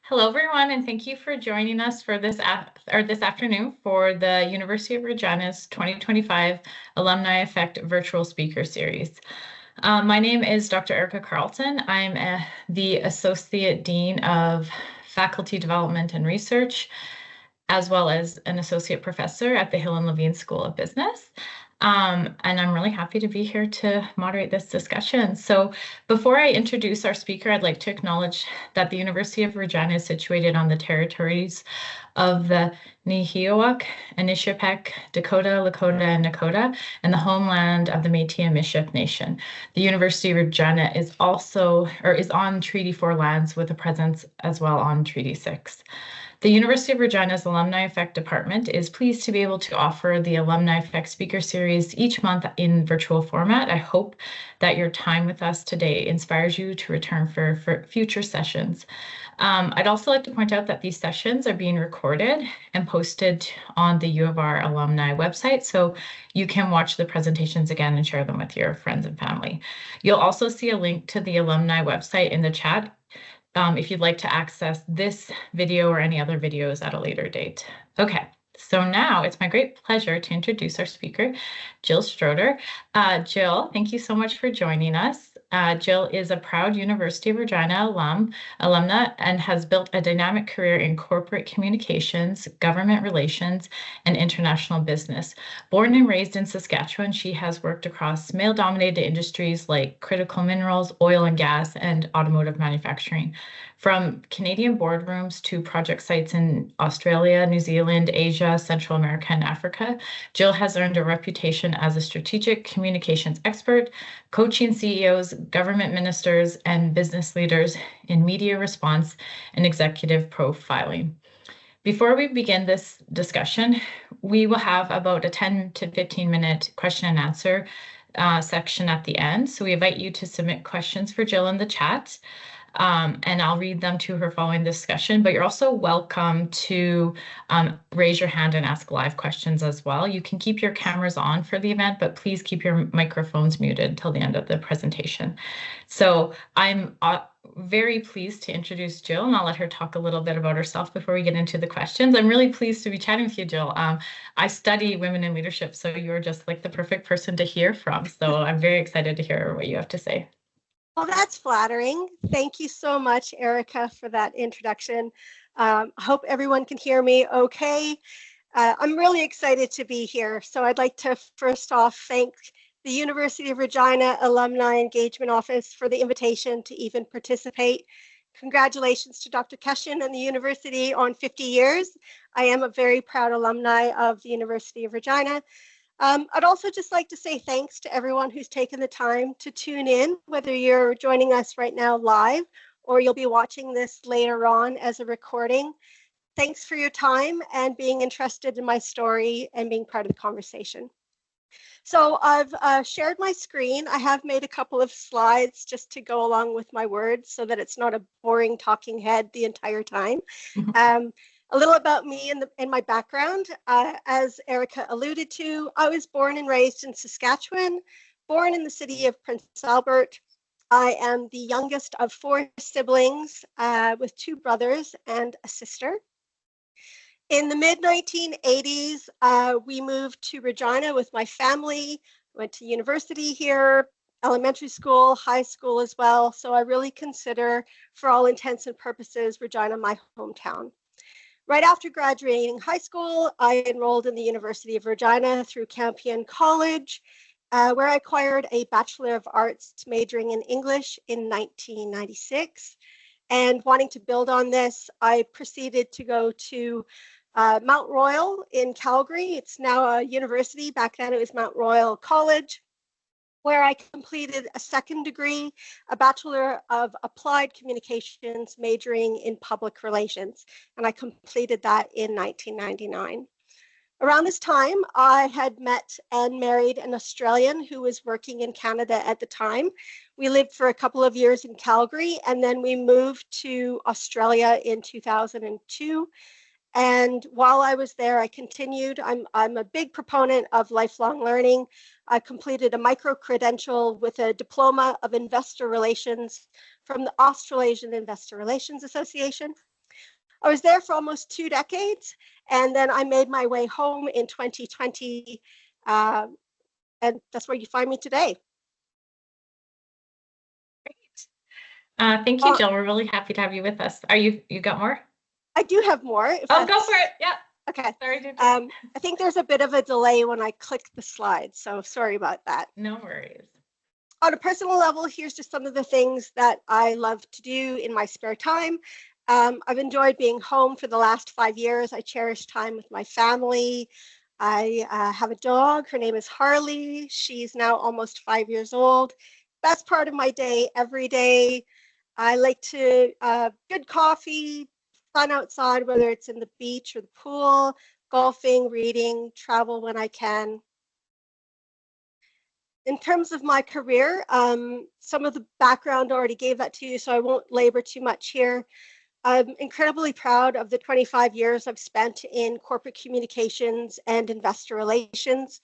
Hello, everyone, and thank you for joining us for this afternoon for the University of Regina's 2025 Alumni Effect Virtual Speaker Series. My name is Dr. Erica Carlton. I'm the Associate Dean of Faculty Development and Research, as well as an Associate Professor at the Hill and Levine School of Business. And I'm really happy to be here to moderate this discussion. So before I introduce our speaker, I'd like to acknowledge that the University of Regina is situated on the territories of the Nehiyawak, Anishapek, Dakota, Lakota, and Nakota, and the homeland of the Métis and Miship Nation. The University of Regina is on Treaty 4 lands with a presence as well on Treaty 6. The University of Regina's Alumni Effect Department is pleased to be able to offer the Alumni Effect Speaker Series each month in virtual format. I hope that your time with us today inspires you to return for future sessions. I'd also like to point out that these sessions are being recorded and posted on the U of R alumni website, so you can watch the presentations again and share them with your friends and family. You'll also see a link to the alumni website in the chat if you'd like to access this video or any other videos at a later date. Okay, so now it's my great pleasure to introduce our speaker, Jill Stroeder. Jill, thank you so much for joining us. Jill is a proud University of Regina alumna and has built a dynamic career in corporate communications, government relations, and international business. Born and raised in Saskatchewan, she has worked across male-dominated industries like critical minerals, oil and gas, and automotive manufacturing. From Canadian boardrooms to project sites in Australia, New Zealand, Asia, Central America, and Africa, Jill has earned a reputation as a strategic communications expert, coaching CEOs, government ministers, and business leaders in media response and executive profiling. Before we begin this discussion, we will have about a 10 to 15 minute question and answer section at the end. So we invite you to submit questions for Jill in the chat. And I'll read them to her following discussion, but you're also welcome to raise your hand and ask live questions as well. You can keep your cameras on for the event, but please keep your microphones muted until the end of the presentation. So I'm very pleased to introduce Jill, and I'll let her talk a little bit about herself before we get into the questions. I'm really pleased to be chatting with you, Jill. I study women in leadership, so you're just like the perfect person to hear from. So I'm very excited to hear what you have to say. Well, that's flattering. Thank you so much, Erica, for that introduction. I hope everyone can hear me okay. I'm really excited to be here. So I'd like to first off thank the University of Regina Alumni Engagement Office for the invitation to even participate. Congratulations to Dr. Keshin and the university on 50 years. I am a very proud alumni of the University of Regina. I'd also just like to say thanks to everyone who's taken the time to tune in, whether you're joining us right now live or you'll be watching this later on as a recording. Thanks for your time and being interested in my story and being part of the conversation. So I've shared my screen. I have made a couple of slides just to go along with my words so that it's not a boring talking head the entire time. A little about me and my background. As Erica alluded to, I was born and raised in Saskatchewan, born in the city of Prince Albert. I am the youngest of 4 siblings with 2 brothers and a sister. In the mid-1980s, we moved to Regina with my family, went to university here, elementary school, high school as well. So I really consider, for all intents and purposes, Regina my hometown. Right after graduating high school, I enrolled in the University of Regina through Campion College, where I acquired a Bachelor of Arts majoring in English in 1996. And wanting to build on this, I proceeded to go to Mount Royal in Calgary. It's now a university. Back then it was Mount Royal College, where I completed a second degree, a Bachelor of Applied Communications majoring in Public Relations, and I completed that in 1999. Around this time, I had met and married an Australian who was working in Canada at the time. We lived for a couple of years in Calgary, and then we moved to Australia in 2002. And while I was there, I continued. I'm a big proponent of lifelong learning. I completed a micro-credential with a diploma of investor relations from the Australasian Investor Relations Association. I was there for almost 2 decades, and then I made my way home in 2020, and that's where you find me today. Thank you, Jill. We're really happy to have you with us. You got more? I do have more. Oh, go for it. Yeah. Okay. Sorry. I think there's a bit of a delay when I click the slides, so sorry about that. No worries. On a personal level, here's just some of the things that I love to do in my spare time. I've enjoyed being home for the last 5 years. I cherish time with my family. I have a dog. Her name is Harley. She's now almost 5 years old. Best part of my day every day. I like to good coffee, fun outside, whether it's in the beach or the pool, golfing, reading, travel when I can. In terms of my career, some of the background already gave that to you, so I won't labor too much here. I'm incredibly proud of the 25 years I've spent in corporate communications and investor relations.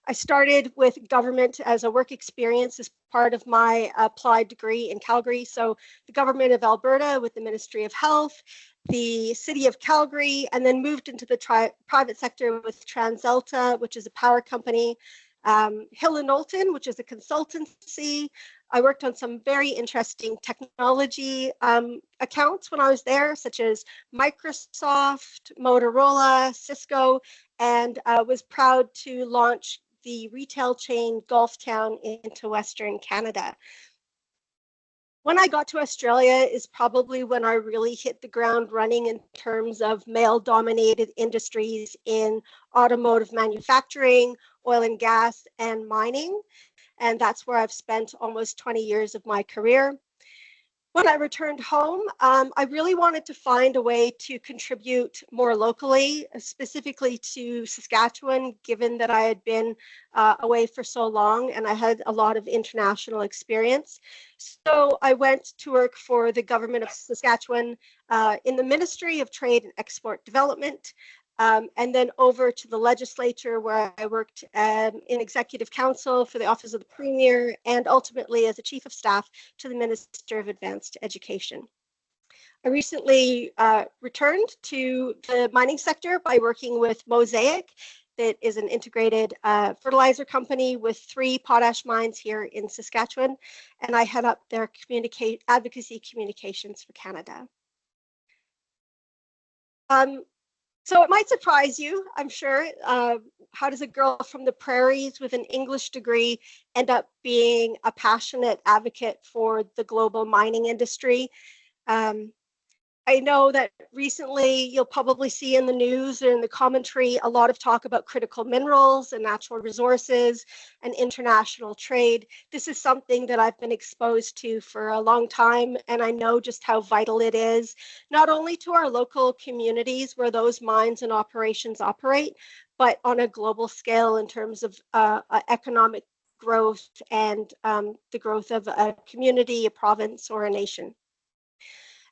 I started with government as a work experience as part of my applied degree in Calgary. So the Government of Alberta with the Ministry of Health, the City of Calgary, and then moved into the private sector with TransAlta, which is a power company, Hill & Knowlton, which is a consultancy. I worked on some very interesting technology accounts when I was there, such as Microsoft, Motorola, Cisco, and was proud to launch the retail chain Golftown into Western Canada. When I got to Australia is probably when I really hit the ground running in terms of male-dominated industries in automotive manufacturing, oil and gas, and mining. And that's where I've spent almost 20 years of my career. When I returned home, I really wanted to find a way to contribute more locally, specifically to Saskatchewan, given that I had been away for so long and I had a lot of international experience. So I went to work for the Government of Saskatchewan in the Ministry of Trade and Export Development, and then over to the legislature where I worked in executive council for the Office of the Premier and ultimately as a chief of staff to the Minister of Advanced Education. I recently returned to the mining sector by working with Mosaic, that is an integrated fertilizer company with 3 potash mines here in Saskatchewan, and I head up their Advocacy Communications for Canada. So it might surprise you, I'm sure. How does a girl from the prairies with an English degree end up being a passionate advocate for the global mining industry? I know that recently you'll probably see in the news and in the commentary a lot of talk about critical minerals and natural resources and international trade. This is something that I've been exposed to for a long time, and I know just how vital it is, not only to our local communities where those mines and operations operate, but on a global scale in terms of economic growth and the growth of a community, a province, or a nation.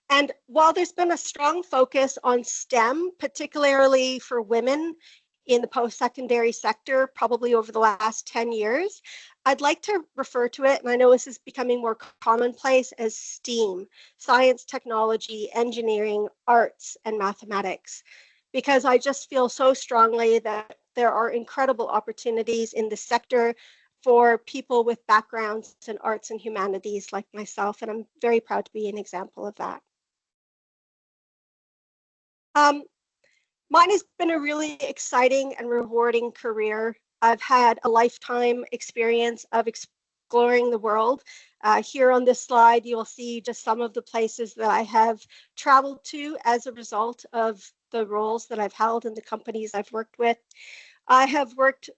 And while there's been a strong focus on STEM, particularly for women in the post-secondary sector, probably over the last 10 years, I'd like to refer to it, and I know this is becoming more commonplace, as STEAM, science, technology, engineering, arts, and mathematics, because I just feel so strongly that there are incredible opportunities in the sector for people with backgrounds in arts and humanities like myself, and I'm very proud to be an example of that. Mine has been a really exciting and rewarding career. I've had a lifetime experience of exploring the world. Here on this slide, you will see just some of the places that I have traveled to as a result of the roles that I've held in the companies I've worked with. I have worked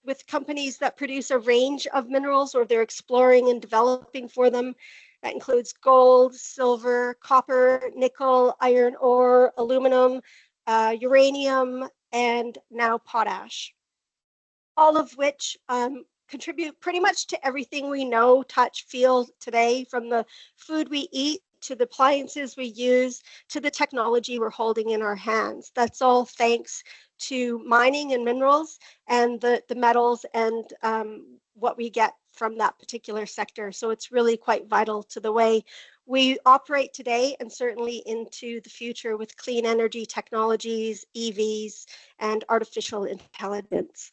with companies that produce a range of minerals, or they're exploring and developing for them. That includes gold, silver, copper, nickel, iron ore, aluminum, uranium, and now potash. All of which contribute pretty much to everything we know, touch, feel today, from the food we eat to the appliances we use to the technology we're holding in our hands. That's all thanks to mining and minerals and the metals and what we get from that particular sector. So it's really quite vital to the way we operate today and certainly into the future with clean energy technologies, EVs, and artificial intelligence.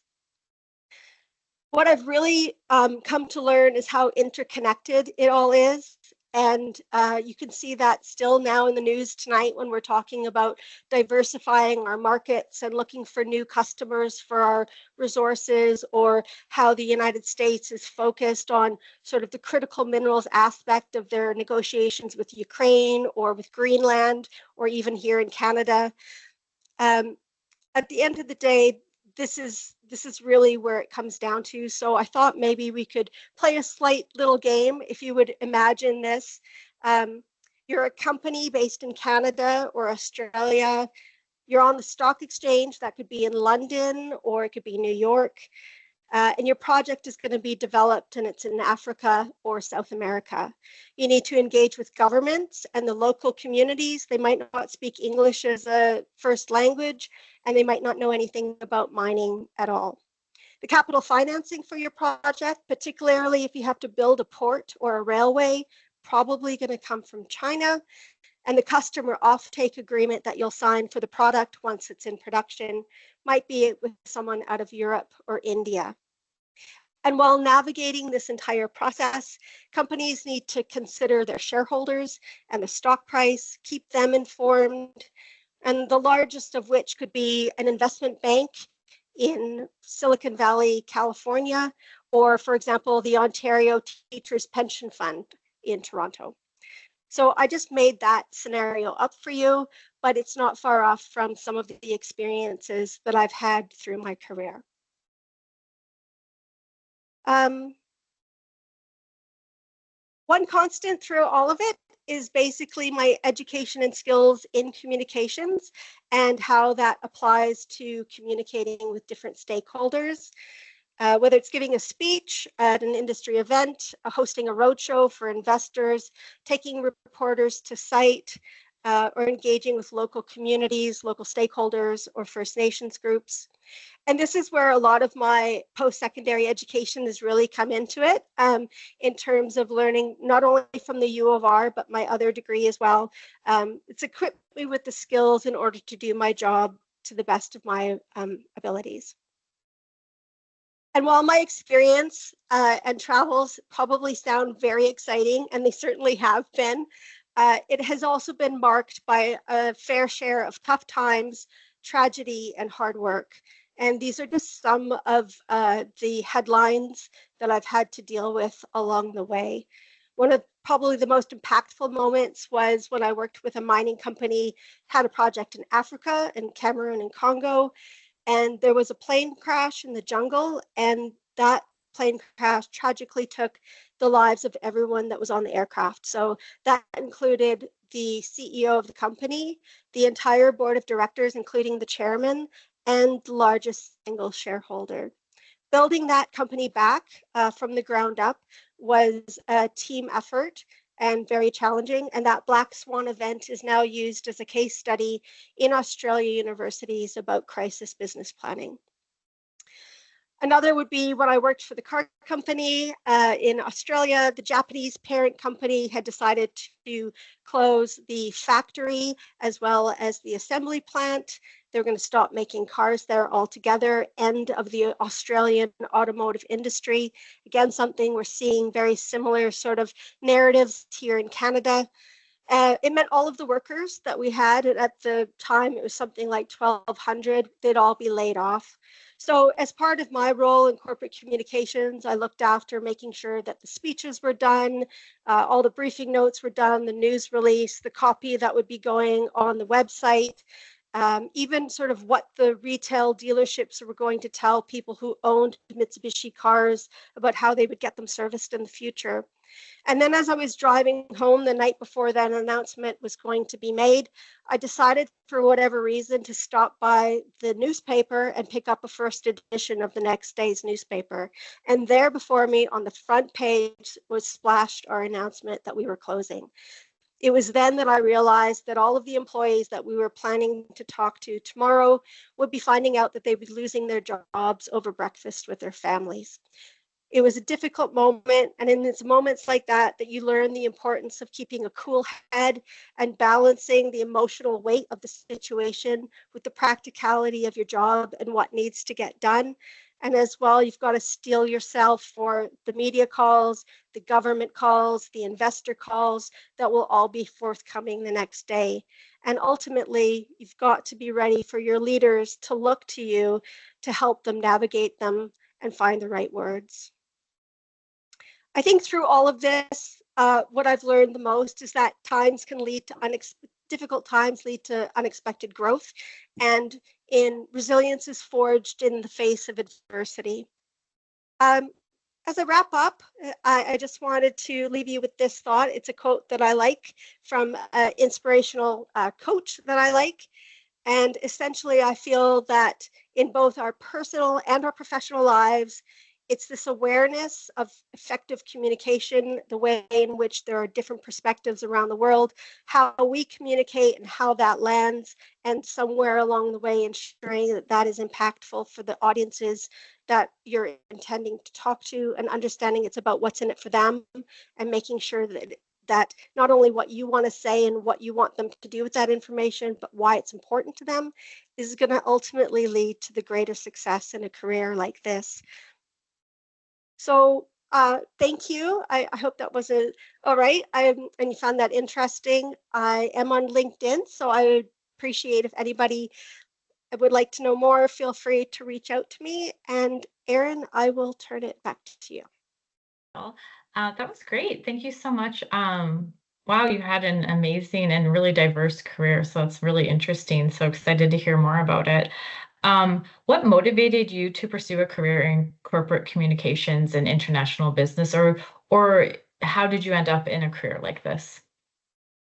What I've really come to learn is how interconnected it all is. And you can see that still now in the news tonight when we're talking about diversifying our markets and looking for new customers for our resources, or how the United States is focused on sort of the critical minerals aspect of their negotiations with Ukraine or with Greenland, or even here in Canada. At the end of the day, this is really where it comes down to. So I thought maybe we could play a slight little game. If you would imagine this, you're a company based in Canada or Australia. You're on the stock exchange. That could be in London or it could be New York. And your project is going to be developed and it's in Africa or South America. You need to engage with governments and the local communities. They might not speak English as a first language, and they might not know anything about mining at all. The capital financing for your project, particularly if you have to build a port or a railway, probably going to come from China. And the customer offtake agreement that you'll sign for the product once it's in production might be with someone out of Europe or India. And while navigating this entire process, companies need to consider their shareholders and the stock price, keep them informed, and the largest of which could be an investment bank in Silicon Valley, California, or, for example, the Ontario Teachers Pension Fund in Toronto. So I just made that scenario up for you, but it's not far off from some of the experiences that I've had through my career. One constant through all of it is basically my education and skills in communications and how that applies to communicating with different stakeholders. Whether it's giving a speech at an industry event, hosting a roadshow for investors, taking reporters to site, or engaging with local communities, local stakeholders, or First Nations groups. And this is where a lot of my post-secondary education has really come into it, in terms of learning not only from the U of R, but my other degree as well. It's equipped me with the skills in order to do my job to the best of my abilities. And while my experience and travels probably sound very exciting, and they certainly have been, it has also been marked by a fair share of tough times, tragedy, and hard work. And these are just some of the headlines that I've had to deal with along the way. One of probably the most impactful moments was when I worked with a mining company, had a project in Africa, in Cameroon and Congo, and there was a plane crash in the jungle, and that plane crash tragically took the lives of everyone that was on the aircraft. So that included the CEO of the company, the entire board of directors, including the chairman, and the largest single shareholder. Building that company back from the ground up was a team effort and very challenging. And that Black Swan event is now used as a case study in Australia universities about crisis business planning. Another would be when I worked for the car company in Australia. The Japanese parent company had decided to close the factory as well as the assembly plant. They're going to stop making cars there altogether. End of the Australian automotive industry. Again, something we're seeing very similar sort of narratives here in Canada. It meant all of the workers that we had, and at the time it was something like 1,200, they'd all be laid off. So as part of my role in corporate communications, I looked after making sure that the speeches were done, all the briefing notes were done, the news release, the copy that would be going on the website, even sort of what the retail dealerships were going to tell people who owned Mitsubishi cars about how they would get them serviced in the future. And then as I was driving home the night before that announcement was going to be made, I decided for whatever reason to stop by the newspaper and pick up a first edition of the next day's newspaper. And there before me on the front page was splashed our announcement that we were closing. It was then that I realized that all of the employees that we were planning to talk to tomorrow would be finding out that they'd be losing their jobs over breakfast with their families. It was a difficult moment, and in it's moments like that that you learn the importance of keeping a cool head and balancing the emotional weight of the situation with the practicality of your job and what needs to get done. And as well, you've got to steel yourself for the media calls, the government calls, the investor calls that will all be forthcoming the next day. And ultimately, you've got to be ready for your leaders to look to you to help them navigate them and find the right words. I think through all of this, what I've learned the most is that times can lead to difficult times lead to unexpected growth, and resilience is forged in the face of adversity. As I wrap up, I just wanted to leave you with this thought. It's a quote that I like from an inspirational coach that I like. And essentially, I feel that in both our personal and our professional lives, it's this awareness of effective communication, the way in which there are different perspectives around the world, how we communicate and how that lands, and somewhere along the way ensuring that that is impactful for the audiences that you're intending to talk to, and understanding it's about what's in it for them, and making sure that not only what you want to say and what you want them to do with that information, but why it's important to them, is going to ultimately lead to the greater success in a career like this. So thank you. I hope that was all right. And you found that interesting. I am on LinkedIn, so I would appreciate if anybody would like to know more, feel free to reach out to me. And Erin, I will turn it back to you. That was great. Thank you so much. Wow, you had an amazing and really diverse career, so it's really interesting. So excited to hear more about it. What motivated you to pursue a career in corporate communications and international business, or how did you end up in a career like this?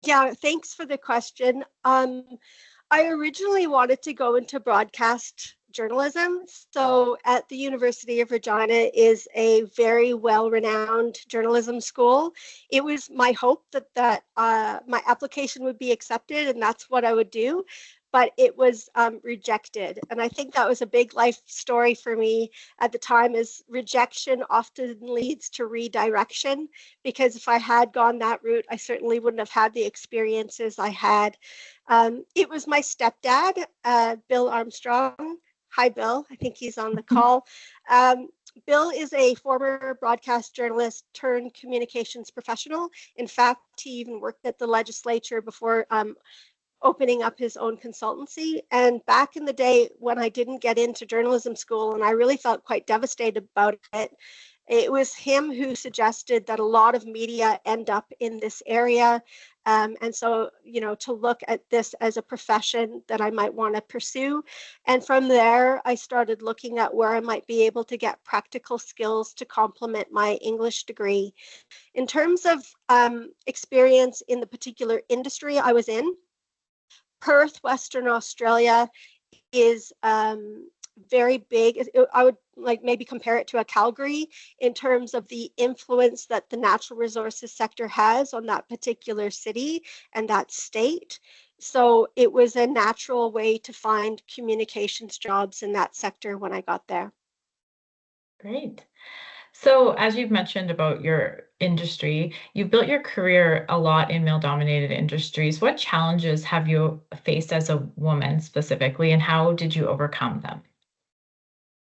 Yeah, thanks for the question. I originally wanted to go into broadcast journalism. So at the University of Regina is a very well-renowned journalism school. It was my hope that my application would be accepted and that's what I would do, but it was rejected. And I think that was a big life story for me at the time, is rejection often leads to redirection, because if I had gone that route, I certainly wouldn't have had the experiences I had. It was my stepdad, Bill Armstrong. Hi, Bill. I think he's on the call. Bill is a former broadcast journalist turned communications professional. In fact, he even worked at the legislature before opening up his own consultancy. And back in the day when I didn't get into journalism school, and I really felt quite devastated about it, it was him who suggested that a lot of media end up in this area. And so, to look at this as a profession that I might want to pursue. And from there, I started looking at where I might be able to get practical skills to complement my English degree. In terms of experience in the particular industry I was in, Perth, Western Australia is very big. I would maybe compare it to a Calgary in terms of the influence that the natural resources sector has on that particular city and that state. So it was a natural way to find communications jobs in that sector when I got there. Great. So as you've mentioned about your industry, you've built your career a lot in male-dominated industries. What challenges have you faced as a woman specifically, and how did you overcome them?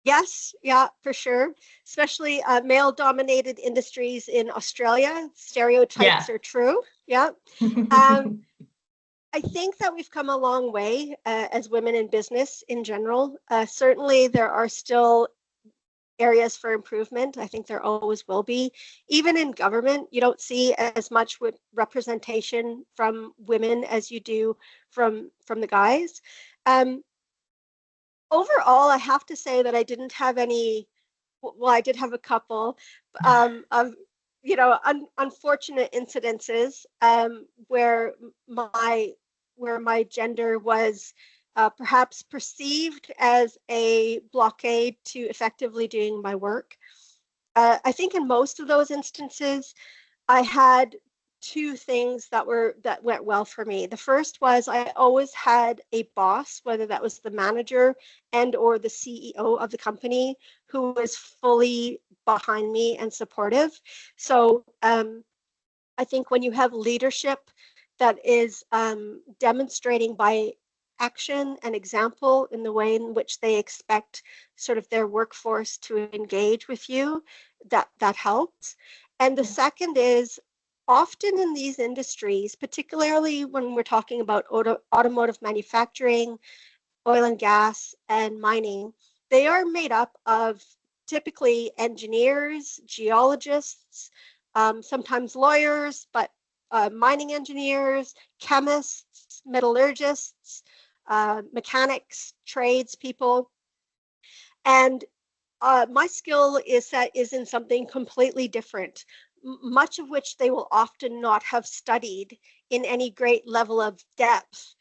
Yes, yeah, for sure. Especially male-dominated industries in Australia. Stereotypes are true. Yeah. I think that we've come a long way as women in business in general. Certainly, there are still areas for improvement. I think there always will be. Even in government, you don't see as much representation from women as you do from the guys. Overall, I have to say that I didn't have any. Well, I did have a couple of unfortunate incidences where my gender was perhaps perceived as a blockade to effectively doing my work. I think in most of those instances, I had two things that went well for me. The first was I always had a boss, whether that was the manager and or the CEO of the company, who was fully behind me and supportive. So I think when you have leadership that is demonstrating by action and example in the way in which they expect sort of their workforce to engage with you, that helps. And the second is, often in these industries, particularly when we're talking about automotive manufacturing, oil and gas, and mining, they are made up of typically engineers, geologists, sometimes lawyers, but mining engineers, chemists, metallurgists, mechanics, tradespeople. And my skill is in something completely different, much of which they will often not have studied in any great level of depth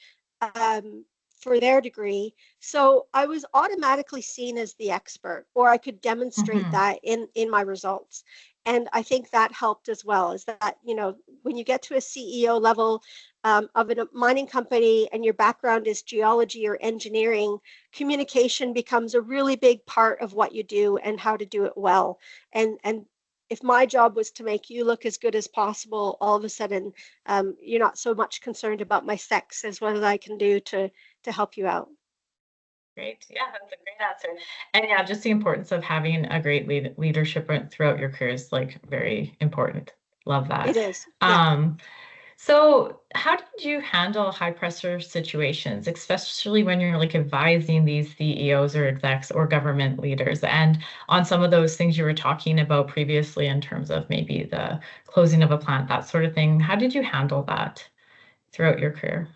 for their degree. So I was automatically seen as the expert, or I could demonstrate that in my results. And I think that helped as well, is that, you know, when you get to a CEO level of a mining company and your background is geology or engineering, communication becomes a really big part of what you do and how to do it well. And if my job was to make you look as good as possible, all of a sudden you're not so much concerned about my sex as what I can do to help you out. Great. Yeah, that's a great answer. And yeah, just the importance of having a great leadership throughout your career is like very important. Love that. It is. Yeah. So how did you handle high pressure situations, especially when you're like advising these CEOs or execs or government leaders, and on some of those things you were talking about previously in terms of maybe the closing of a plant, that sort of thing? How did you handle that throughout your career?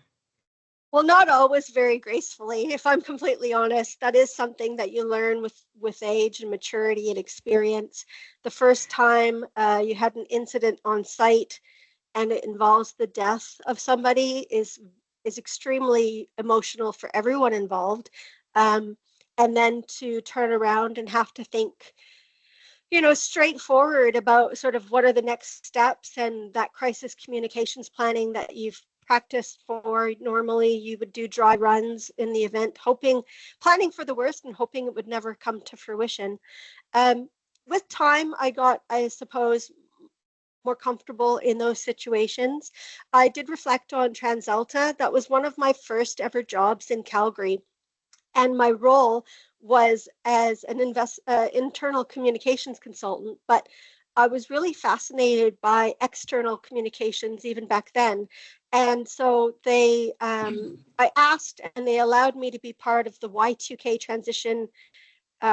Well, not always very gracefully, if I'm completely honest. That is something that you learn with age and maturity and experience. The first time you had an incident on site and it involves the death of somebody is extremely emotional for everyone involved. And then to turn around and have to think, you know, straightforward about sort of what are the next steps, and that crisis communications planning that you've practiced for. Normally you would do dry runs in the event, planning for the worst and hoping it would never come to fruition. With time, I got, I suppose, more comfortable in those situations. I did reflect on TransAlta. That was one of my first ever jobs in Calgary. And my role was as an internal communications consultant, but I was really fascinated by external communications even back then. And so I asked, and they allowed me to be part of the Y2K transition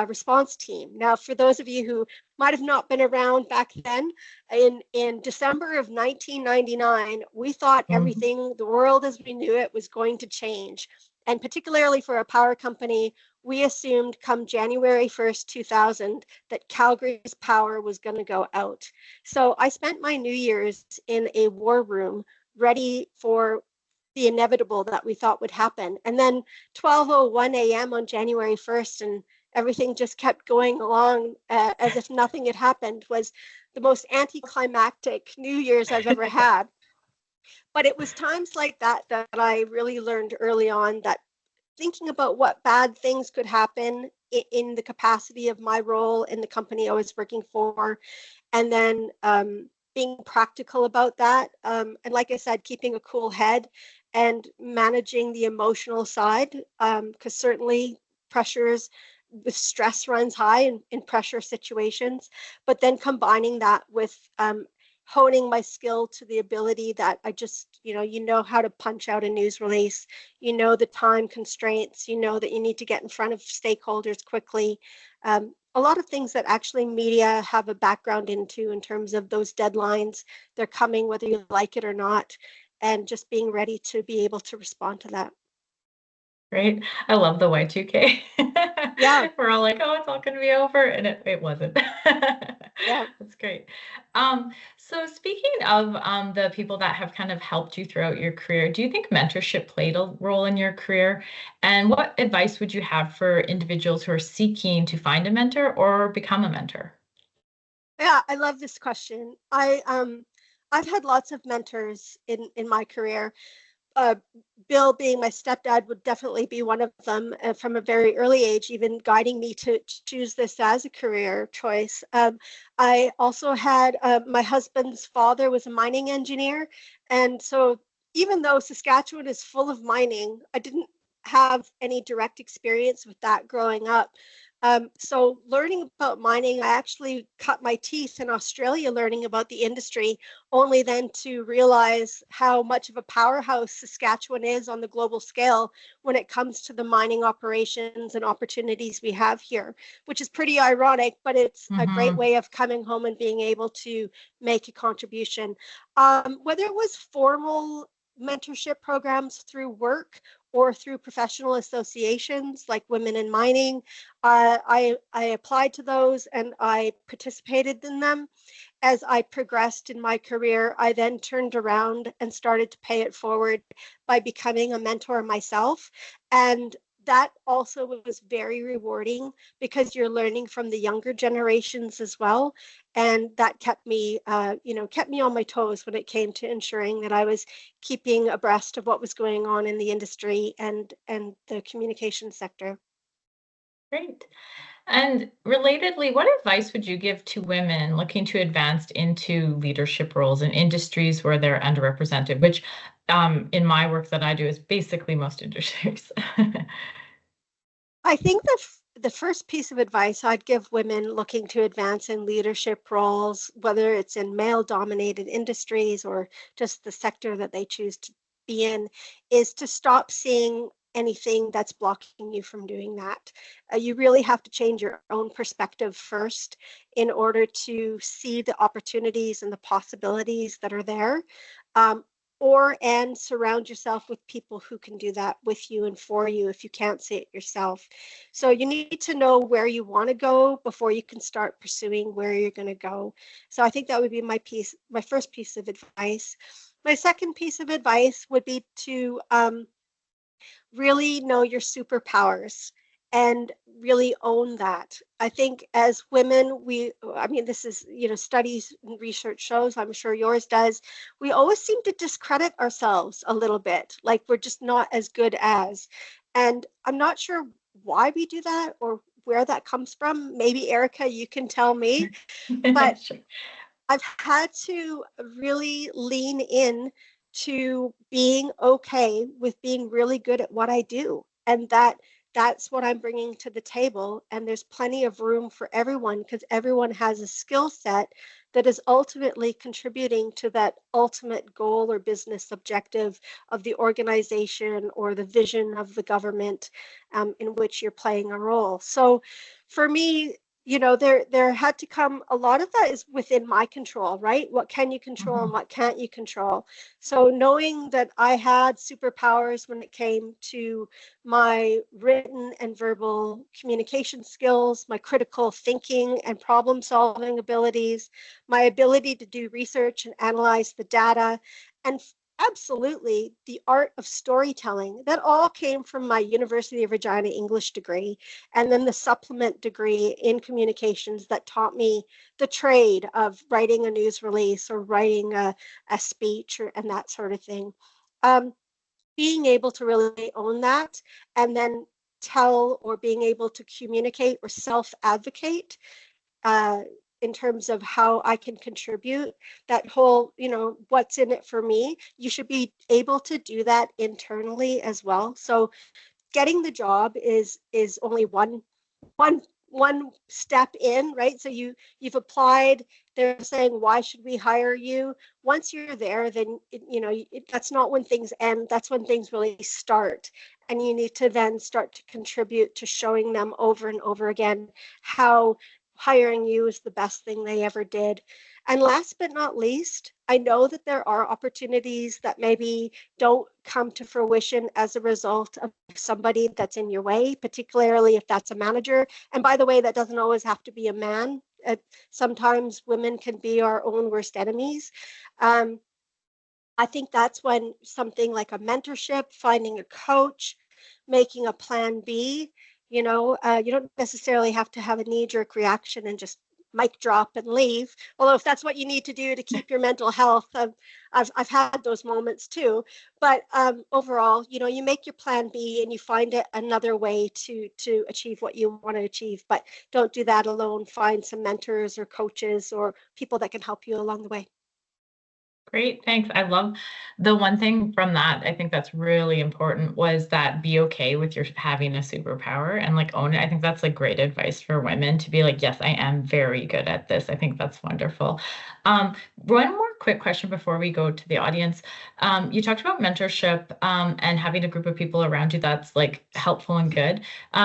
response team. Now, for those of you who might have not been around back then, in December of 1999, we thought everything, the world as we knew it, was going to change. And particularly for a power company, we assumed come January 1st, 2000, that Calgary's power was going to go out. So I spent my New Year's in a war room, ready for the inevitable that we thought would happen. And then 12:01 a.m. on January 1st, and everything just kept going along as if nothing had happened, was the most anticlimactic New Year's I've ever had. But it was times like that that I really learned early on that thinking about what bad things could happen in the capacity of my role in the company I was working for, and then being practical about that. And like I said, keeping a cool head and managing the emotional side, because certainly pressures with stress runs high in pressure situations, but then combining that with honing my skill to the ability that I just, you know how to punch out a news release, you know the time constraints, you know that you need to get in front of stakeholders quickly. A lot of things that actually media have a background into in terms of those deadlines. They're coming whether you like it or not, and just being ready to be able to respond to that. Great. I love the Y2K. Yeah. We're all like, oh, it's all going to be over. And it wasn't. Yeah. That's great. So speaking of the people that have kind of helped you throughout your career, do you think mentorship played a role in your career? And what advice would you have for individuals who are seeking to find a mentor or become a mentor? Yeah, I love this question. I've had lots of mentors in my career. Bill, being my stepdad, would definitely be one of them from a very early age, even guiding me to choose this as a career choice. I also had my husband's father was a mining engineer. And so even though Saskatchewan is full of mining, I didn't have any direct experience with that growing up. So learning about mining, I actually cut my teeth in Australia learning about the industry, only then to realize how much of a powerhouse Saskatchewan is on the global scale when it comes to the mining operations and opportunities we have here, which is pretty ironic, but it's a great way of coming home and being able to make a contribution. Whether it was formal mentorship programs through work or through professional associations like Women in Mining, I applied to those and I participated in them. As I progressed in my career, I then turned around and started to pay it forward by becoming a mentor myself. And that also was very rewarding because you're learning from the younger generations as well. And that kept me, kept me on my toes when it came to ensuring that I was keeping abreast of what was going on in the industry and the communication sector. Great. And relatedly, what advice would you give to women looking to advance into leadership roles in industries where they're underrepresented, which in my work that I do is basically most industries? I think the first piece of advice I'd give women looking to advance in leadership roles, whether it's in male-dominated industries or just the sector that they choose to be in, is to stop seeing anything that's blocking you from doing that. You really have to change your own perspective first in order to see the opportunities and the possibilities that are there. And surround yourself with people who can do that with you and for you if you can't see it yourself. So you need to know where you want to go before you can start pursuing where you're going to go. So I think that would be my first piece of advice. My second piece of advice would be to really know your superpowers and really own that. I think as women, this is, studies and research shows, I'm sure yours does, we always seem to discredit ourselves a little bit, like we're just not as good as. And I'm not sure why we do that or where that comes from. Maybe Erica, you can tell me, but Sure. I've had to really lean in to being okay with being really good at what I do. And that's what I'm bringing to the table. And there's plenty of room for everyone because everyone has a skill set that is ultimately contributing to that ultimate goal or business objective of the organization or the vision of the government in which you're playing a role. So for me, there had to come, a lot of that is within my control, right? What can you control and what can't you control? So knowing that I had superpowers when it came to my written and verbal communication skills, my critical thinking and problem solving abilities, my ability to do research and analyze the data, and absolutely the art of storytelling. That all came from my University of Regina English degree, and then the supplement degree in communications that taught me the trade of writing a news release or writing a speech and that sort of thing. Being able to really own that and then tell or being able to communicate or self-advocate in terms of how I can contribute, that whole, what's in it for me, you should be able to do that internally as well. So getting the job is only one step in, right? So you've applied, they're saying, why should we hire you? Once you're there, then that's not when things end, that's when things really start. And you need to then start to contribute to showing them over and over again how hiring you is the best thing they ever did. And last but not least, I know that there are opportunities that maybe don't come to fruition as a result of somebody that's in your way, particularly if that's a manager. And by the way, that doesn't always have to be a man. Sometimes women can be our own worst enemies. I think that's when something like a mentorship, finding a coach, making a plan B, you don't necessarily have to have a knee-jerk reaction and just mic drop and leave. Although if that's what you need to do to keep your mental health, I've had those moments too. But overall, you make your plan B and you find another way to achieve what you want to achieve. But don't do that alone. Find some mentors or coaches or people that can help you along the way. Great, thanks. I love the one thing from that. I think that's really important was that be okay with your having a superpower and like own it. I think that's like great advice for women to be like, yes, I am very good at this. I think that's wonderful. One more quick question before we go to the audience. You talked about mentorship and having a group of people around you that's like helpful and good.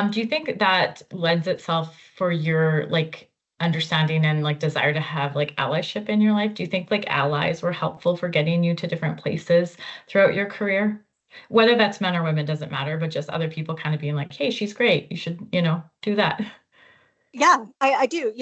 Do you think that lends itself for your like understanding and like desire to have like allyship in your life? Do you think like allies were helpful for getting you to different places throughout your career? Whether that's men or women doesn't matter, but just other people kind of being like, hey, she's great. You should, do that. Yeah, I do.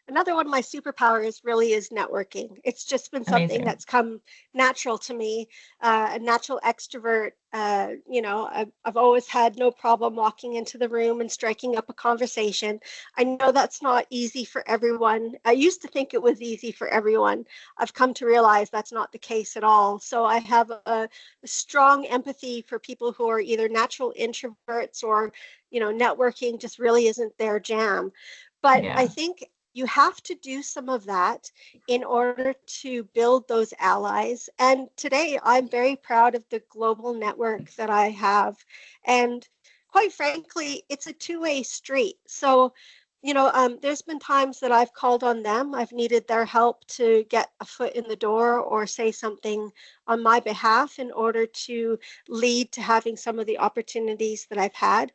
Another one of my superpowers really is networking. It's just been something Amazing. that's come natural to me, a natural extrovert. I've always had no problem walking into the room and striking up a conversation. I know that's not easy for everyone. I used to think it was easy for everyone. I've come to realize that's not the case at all. So I have a strong empathy for people who are either natural introverts or, networking just really isn't their jam. But I Yeah. think you have to do some of that in order to build those allies. And today I'm very proud of the global network that I have. And quite frankly, it's a two-way street. So, there's been times that I've called on them. I've needed their help to get a foot in the door or say something on my behalf in order to lead to having some of the opportunities that I've had.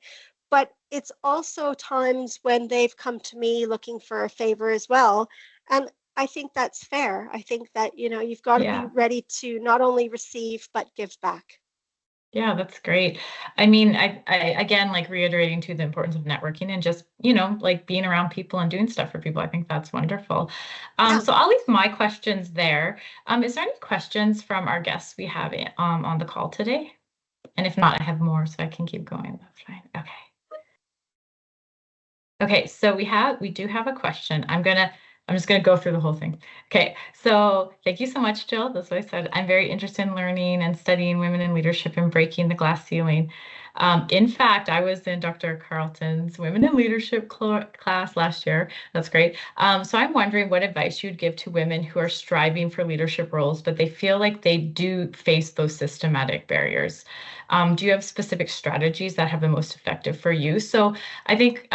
But it's also times when they've come to me looking for a favor as well. And I think that's fair. I think that, you've got to be Yeah. ready to not only receive, but give back. Yeah, that's great. I mean, I again like reiterating to the importance of networking and just, like being around people and doing stuff for people. I think that's wonderful. Yeah. So I'll leave my questions there. Is there any questions from our guests we have on the call today? And if not, I have more, so I can keep going. That's fine. Okay. Okay, so we do have a question. I'm just gonna go through the whole thing. Okay, so thank you so much, Jill. That's what I said. I'm very interested in learning and studying women in leadership and breaking the glass ceiling. In fact, I was in Dr. Carlton's Women in Leadership class last year. That's great. So I'm wondering what advice you'd give to women who are striving for leadership roles, but they feel like they do face those systematic barriers. Do you have specific strategies that have been most effective for you? So I think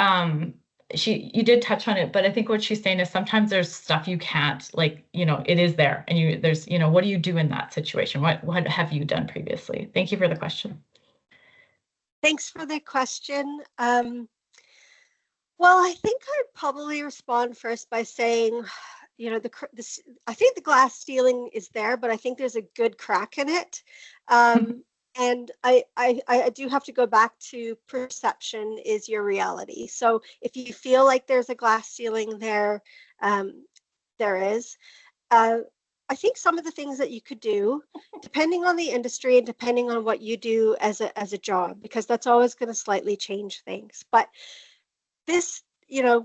you did touch on it, but I think what she's saying is sometimes there's stuff you can't like, it is there and there's, what do you do in that situation? What have you done previously? Thank you for the question. Thanks for the question. Well, I think I'd probably respond first by saying, I think the glass ceiling is there, but I think there's a good crack in it. And I do have to go back to perception is your reality. So if you feel like there's a glass ceiling there, there is. I think some of the things that you could do, depending on the industry and depending on what you do as a job, because that's always going to slightly change things. But this,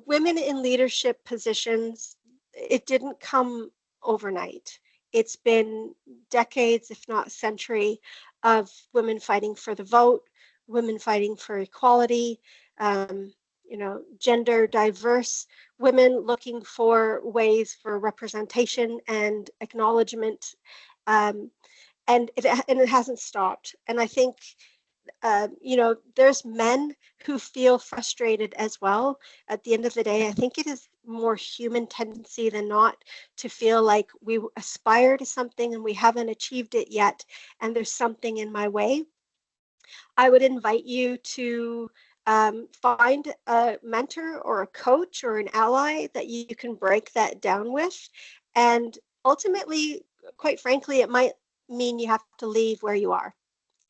women in leadership positions, it didn't come overnight. It's been decades, if not a century, of women fighting for the vote, women fighting for equality, gender diverse women looking for ways for representation and acknowledgement. And it hasn't stopped. And I think there's men who feel frustrated as well. At the end of the day, I think it is more human tendency than not to feel like we aspire to something and we haven't achieved it yet, and there's something in my way. I would invite you to find a mentor or a coach or an ally that you can break that down with. And ultimately, quite frankly, it might mean you have to leave where you are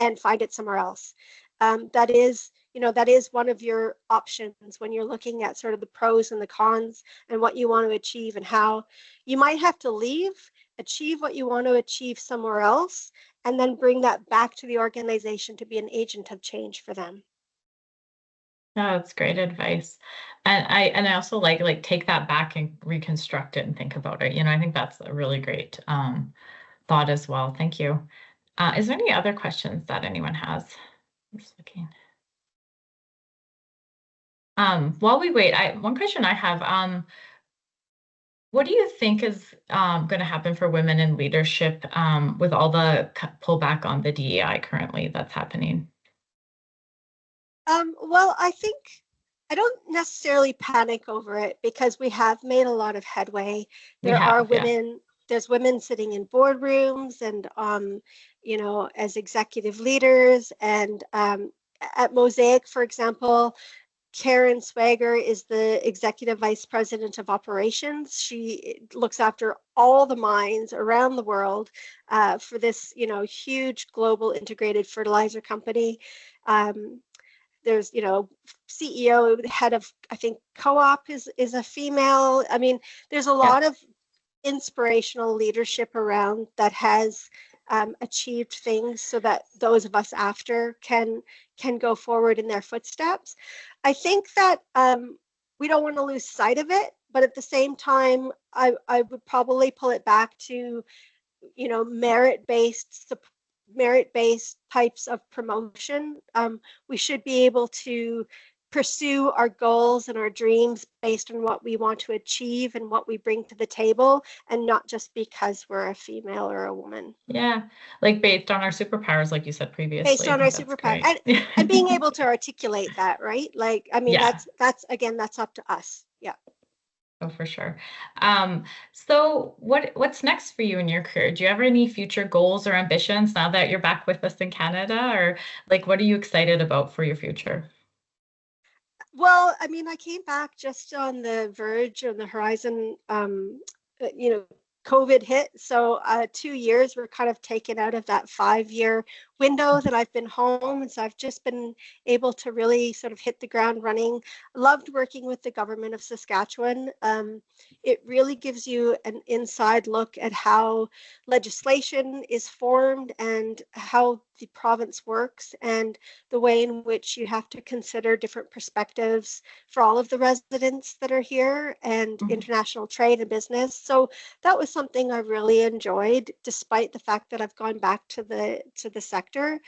and find it somewhere else. That is one of your options when you're looking at sort of the pros and the cons and what you want to achieve and how. You might have to leave, achieve what you want to achieve somewhere else, and then bring that back to the organization to be an agent of change for them. No, that's great advice. And I also like take that back and reconstruct it and think about it. I think that's a really great thought as well. Thank you. Is there any other questions that anyone has? I'm just looking. While we wait, one question I have, what do you think is going to happen for women in leadership with all the pullback on the DEI currently that's happening? Well, I think I don't necessarily panic over it because we have made a lot of headway. We There are have, yeah. women, there's women sitting in boardrooms and, as executive leaders. And at Mosaic, for example, Karen Swager is the Executive Vice President of Operations. She looks after all the mines around the world for this, huge global integrated fertilizer company. There's, CEO, head of, I think, co-op is a female. I mean, there's a lot of inspirational leadership around that has achieved things so that those of us after can go forward in their footsteps. I think that we don't want to lose sight of it, but at the same time, I would probably pull it back to, merit-based types of promotion. We should be able to pursue our goals and our dreams based on what we want to achieve and what we bring to the table, and not just because we're a female or a woman. Yeah, like based on our superpowers, like you said previously. Based on our superpower, and being able to articulate that, right? Like, I mean, that's up to us. Yeah. Oh, for sure. So what's next for you in your career? Do you have any future goals or ambitions now that you're back with us in Canada? Or like, what are you excited about for your future? Well, I mean, I came back just on the verge, on the horizon, COVID hit. So 2 years were kind of taken out of that 5-year window that I've been home. And so I've just been able to really sort of hit the ground running. Loved working with the Government of Saskatchewan. It really gives you an inside look at how legislation is formed and how the province works, and the way in which you have to consider different perspectives for all of the residents that are here, and international trade and business. So that was something I really enjoyed, despite the fact that I've gone back to the sector.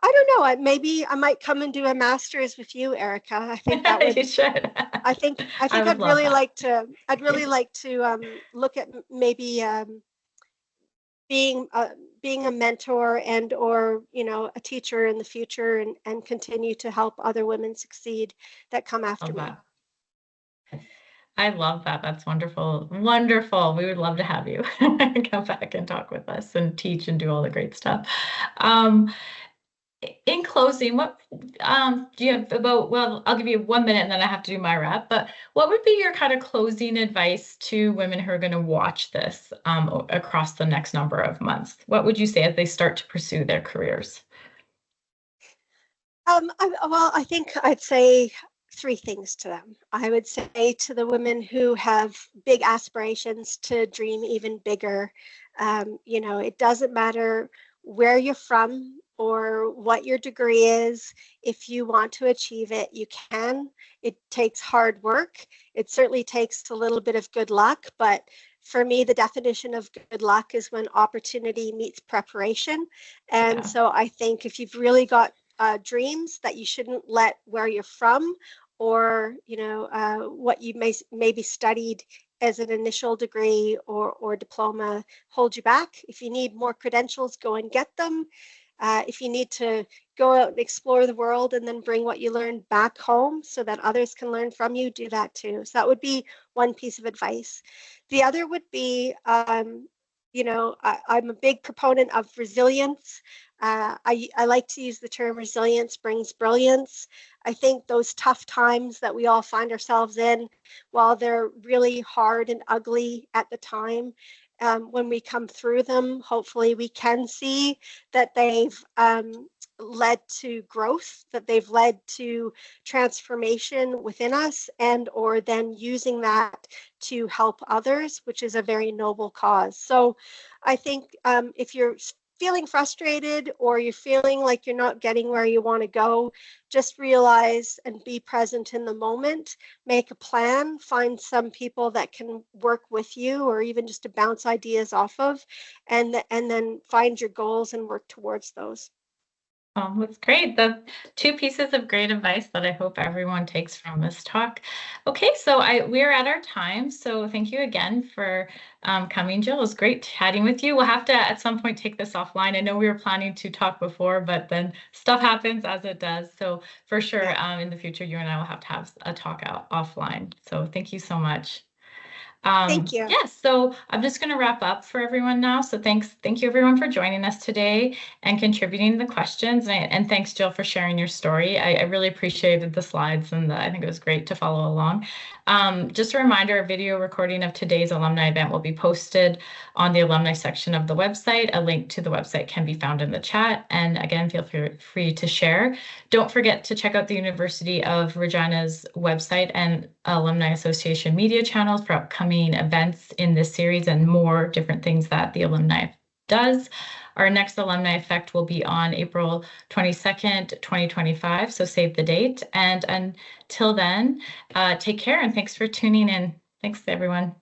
I don't know. Maybe I might come and do a master's with you, Erica. I think that would. You should. I think I'd really like to. I'd really like to look at maybe being a mentor and or a teacher in the future, and continue to help other women succeed that come after me. I love that. That's wonderful. Wonderful. We would love to have you come back and talk with us and teach and do all the great stuff. In closing, what do you have about, well, I'll give you 1 minute and then I have to do my wrap, but what would be your kind of closing advice to women who are going to watch this across the next number of months? What would you say as they start to pursue their careers? I think I'd say 3 things to them. I would say to the women who have big aspirations to dream even bigger, it doesn't matter where you're from or what your degree is. If you want to achieve it, you can. It takes hard work. It certainly takes a little bit of good luck, but for me, the definition of good luck is when opportunity meets preparation. And so I think if you've really got dreams, that you shouldn't let where you're from or what you maybe studied as an initial degree or diploma hold you back. If you need more credentials, go and get them. If you need to go out and explore the world and then bring what you learned back home so that others can learn from you, do that too. So that would be one piece of advice. The other would be, I'm a big proponent of resilience. I like to use the term resilience brings brilliance. I think those tough times that we all find ourselves in, while they're really hard and ugly at the time, when we come through them, hopefully we can see that they've led to growth, that they've led to transformation within us, and or then using that to help others, which is a very noble cause. So I think if you're feeling frustrated or you're feeling like you're not getting where you want to go, just realize and be present in the moment, make a plan, find some people that can work with you or even just to bounce ideas off of, and then find your goals and work towards those. That's great. The two pieces of great advice that I hope everyone takes from this talk. Okay, so we're at our time. So thank you again for coming, Jill. It was great chatting with you. We'll have to at some point take this offline. I know we were planning to talk before, but then stuff happens as it does. So for sure, in the future, you and I will have to have a talk out offline. So thank you so much. Thank you. Yes, so I'm just going to wrap up for everyone now. So thank you everyone for joining us today and contributing the questions. And thanks, Jill, for sharing your story. I really appreciated the slides and I think it was great to follow along. Just a reminder, a video recording of today's alumni event will be posted on the alumni section of the website. A link to the website can be found in the chat. And again, feel free to share. Don't forget to check out the University of Regina's website and Alumni Association media channels for upcoming events in this series and more different things that the alumni does. Our next Alumni Effect will be on April 22nd, 2025, so save the date. And until then, take care and thanks for tuning in. Thanks, everyone.